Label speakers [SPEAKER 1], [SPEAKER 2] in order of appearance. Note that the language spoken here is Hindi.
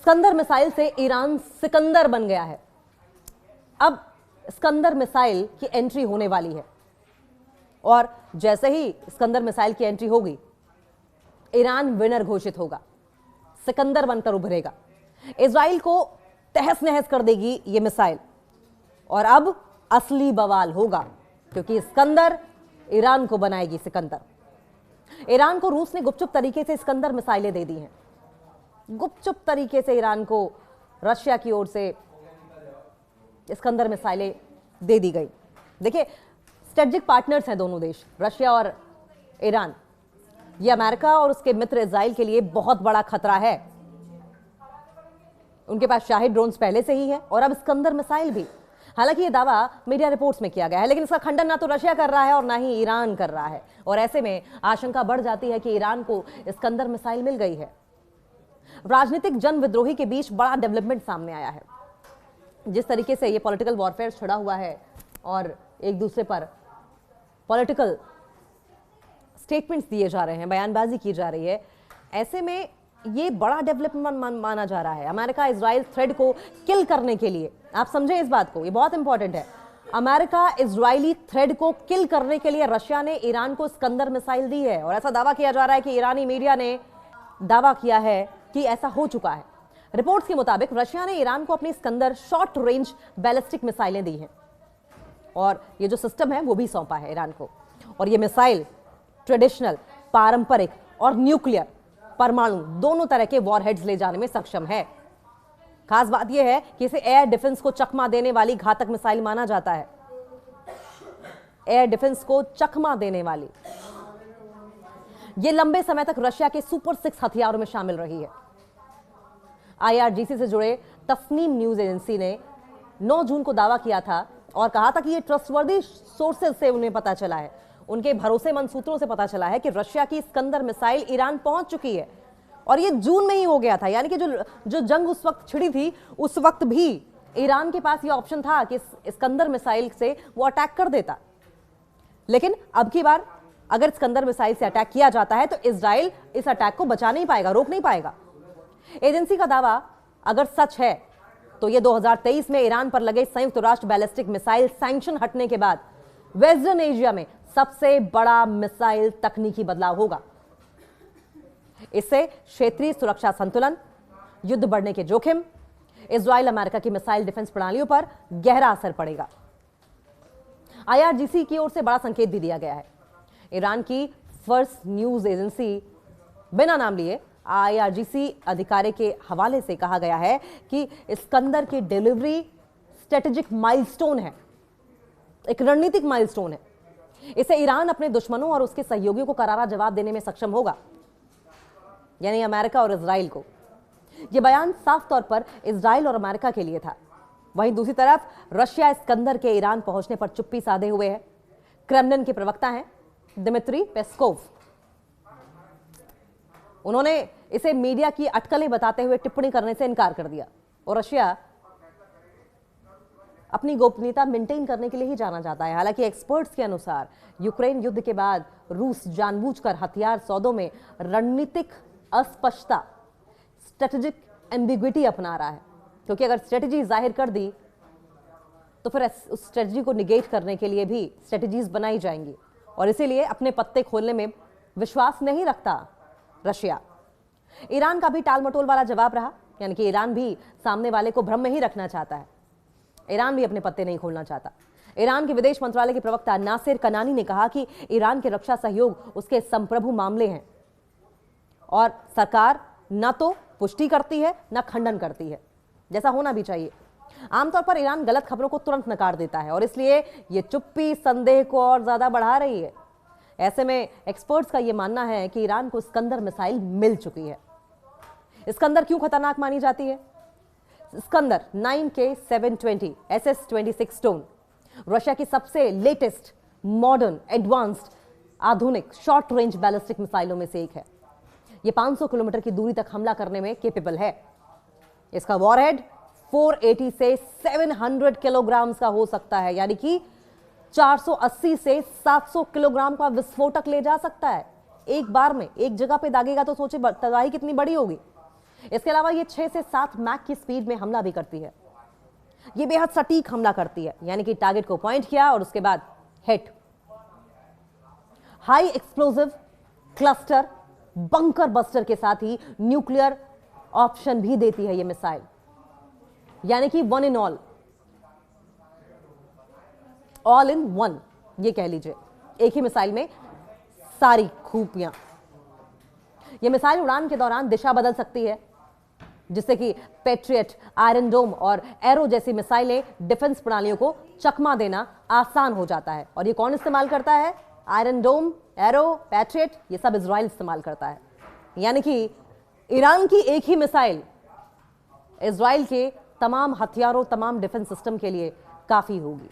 [SPEAKER 1] स्कंदर मिसाइल से ईरान सिकंदर बन गया है। अब स्कंदर मिसाइल की एंट्री होने वाली है और जैसे ही स्कंदर मिसाइल की एंट्री होगी, ईरान विनर घोषित होगा, सिकंदर बनकर उभरेगा, इजराइल को तहस नहस कर देगी ये मिसाइल। और अब असली बवाल होगा, क्योंकि स्कंदर ईरान को बनाएगी सिकंदर। ईरान को रूस ने गुपचुप तरीके से स्कंदर मिसाइलें दे दी हैं। गुपचुप तरीके से ईरान को रशिया की ओर से स्कंदर मिसाइलें दे दी गई। देखिए, स्ट्रेटेजिक पार्टनर्स हैं दोनों देश, रशिया और ईरान। ये अमेरिका और उसके मित्र इजराइल के लिए बहुत बड़ा खतरा है। उनके पास शाहिद ड्रोन्स पहले से ही है और अब स्कंदर मिसाइल भी। हालांकि ये दावा मीडिया रिपोर्ट्स में किया गया है, लेकिन इसका खंडन ना तो रशिया कर रहा है और ना ही ईरान कर रहा है। और ऐसे में आशंका बढ़ जाती है कि ईरान को स्कंदर मिसाइल मिल गई है। राजनीतिक जन विद्रोही के बीच बड़ा डेवलपमेंट सामने आया है। जिस तरीके से ये पॉलिटिकल वॉरफेयर छिड़ा हुआ है और एक दूसरे पर पॉलिटिकल स्टेटमेंट्स दिए जा रहे हैं, बयानबाजी की जा रही है, ऐसे में ये बड़ा डेवलपमेंट माना जा रहा है। अमेरिका इजराइल थ्रेड को किल करने के लिए, आप समझें इस बात को, ये बहुत इंपॉर्टेंट है। अमेरिका इजरायली थ्रेड को किल करने के लिए रशिया ने ईरान को स्कंदर मिसाइल दी है और ऐसा दावा किया जा रहा है कि ईरानी मीडिया ने दावा किया है कि ऐसा हो चुका है। रिपोर्ट्स के मुताबिक रशिया ने ईरान को अपनी स्कंदर शॉर्ट रेंज बैलिस्टिक मिसाइलें दी हैं और ये जो सिस्टम है वो भी सौंपा है ईरान को। और ये मिसाइल ट्रेडिशनल, पारंपरिक और न्यूक्लियर, परमाणु दोनों तरह के वॉरहेड्स ले जाने में सक्षम है। खास बात यह है कि इसे एयर डिफेंस को चकमा देने वाली घातक मिसाइल माना जाता है। एयर डिफेंस को चकमा देने वाली। यह लंबे समय तक रशिया के सुपर 6 हथियारों में शामिल रही है। IRGC से जुड़े तस्नीम न्यूज एजेंसी ने 9 जून को दावा किया था और कहा था कि यह ट्रस्टवर्दी सोर्सेज से उन्हें पता चला है, उनके भरोसेमंद सूत्रों से पता चला है कि रशिया की स्कंदर मिसाइल ईरान पहुंच चुकी है। और ये जून में ही हो गया था, यानी कि जो जंग उस वक्त छिड़ी थी, उस वक्त भी ईरान के पास ये ऑप्शन था कि स्कंदर मिसाइल से वो अटैक कर देता। लेकिन अब की बार अगर स्कंदर मिसाइल से अटैक किया जाता है तो इजराइल इस अटैक को बचा नहीं पाएगा, रोक नहीं पाएगा। एजेंसी का दावा अगर सच है तो ये 2023 में ईरान पर लगे संयुक्त राष्ट्र बैलिस्टिक मिसाइल सैंक्शन हटने के बाद वेस्टर्न एशिया में सबसे बड़ा मिसाइल तकनीकी बदलाव होगा। इससे क्षेत्रीय सुरक्षा संतुलन, युद्ध बढ़ने के जोखिम, इजराइल अमेरिका की मिसाइल डिफेंस प्रणालियों पर गहरा असर पड़ेगा। IRGC की ओर से बड़ा संकेत भी दिया गया है। ईरान की फर्स्ट न्यूज एजेंसी बिना नाम लिए IRGC अधिकारी के हवाले से कहा गया है कि स्कंदर की डिलीवरी स्ट्रेटेजिक माइलस्टोन है, एक रणनीतिक माइलस्टोन है। इसे ईरान अपने दुश्मनों और उसके सहयोगियों को करारा जवाब देने में सक्षम होगा, यानी अमेरिका और इजराइल को। यह बयान साफ तौर पर इजराइल और अमेरिका के लिए था। वहीं दूसरी तरफ रशिया स्कंदर के ईरान पहुंचने पर चुप्पी साधे हुए है। क्रेमलिन के प्रवक्ता हैं दिमित्री पेस्कोव। उन्होंने इसे मीडिया की अटकलें बताते हुए टिप्पणी करने से इनकार कर दिया और रशिया अपनी गोपनीयता मेंटेन करने के लिए ही जाना जाता है। हालांकि एक्सपर्ट्स के अनुसार यूक्रेन युद्ध के बाद रूस जानबूझकर हथियार सौदों में रणनीतिक अस्पष्टता, स्ट्रेटेजिक एम्बिग्विटी अपना रहा है, क्योंकि अगर स्ट्रेटेजी जाहिर कर दी तो फिर उस स्ट्रेटेजी को निगेट करने के लिए भी स्ट्रेटेजीज बनाई जाएंगी और इसीलिए अपने पत्ते खोलने में विश्वास नहीं रखता रशिया। ईरान का भी टाल मटोल वाला जवाब रहा, यानी कि ईरान भी सामने वाले को भ्रम में ही रखना चाहता है। ईरान भी अपने पत्ते नहीं खोलना चाहता। ईरान के विदेश मंत्रालय के प्रवक्ता नासिर कनानी ने कहा कि ईरान के रक्षा सहयोग उसके संप्रभु मामले हैं और सरकार न तो पुष्टि करती है न खंडन करती है, जैसा होना भी चाहिए। आमतौर पर ईरान गलत खबरों को तुरंत नकार देता है और इसलिए यह चुप्पी संदेह को और ज्यादा बढ़ा रही है। ऐसे में एक्सपर्ट्स का यह मानना है कि ईरान को स्कंदर मिसाइल मिल चुकी है। स्कंदर क्यों खतरनाक मानी जाती है? Iskander 9K720 SS-26 stone Russia की सबसे लेटेस्ट, मॉडर्न, एडवांस्ड, आधुनिक शॉर्ट रेंज बैलिस्टिक मिसाइलों में से एक है। यह 500 किलोमीटर की दूरी तक हमला करने में कैपेबल है। इसका वॉरहेड 480 से 700 किलोग्राम का हो सकता है, यानी कि 480 से 700 किलोग्राम का विस्फोटक ले जा सकता है। एक बार में एक जगह पे दागेगा तो सोचे तबाही कितनी बड़ी होगी। इसके अलावा ये 6 से 7 मैक की स्पीड में हमला भी करती है। ये बेहद सटीक हमला करती है, यानी कि टारगेट को पॉइंट किया और उसके बाद hit. High explosive cluster bunker buster के साथ ही न्यूक्लियर ऑप्शन भी देती है ये मिसाइल, यानी कि one in all in one, ये कह लीजिए, एक ही मिसाइल में सारी खूबियां। ये मिसाइल उड़ान के दौरान दिशा बदल सकती है, जिससे कि पैट्रियट, आयरन डोम और एरो जैसी मिसाइलें डिफेंस प्रणालियों को चकमा देना आसान हो जाता है। और ये कौन इस्तेमाल करता है? आयरन डोम, एरो, पैट्रियट, ये सब इजराइल इस्तेमाल करता है। यानी कि ईरान की एक ही मिसाइल इजराइल के तमाम हथियारों, तमाम डिफेंस सिस्टम के लिए काफी होगी।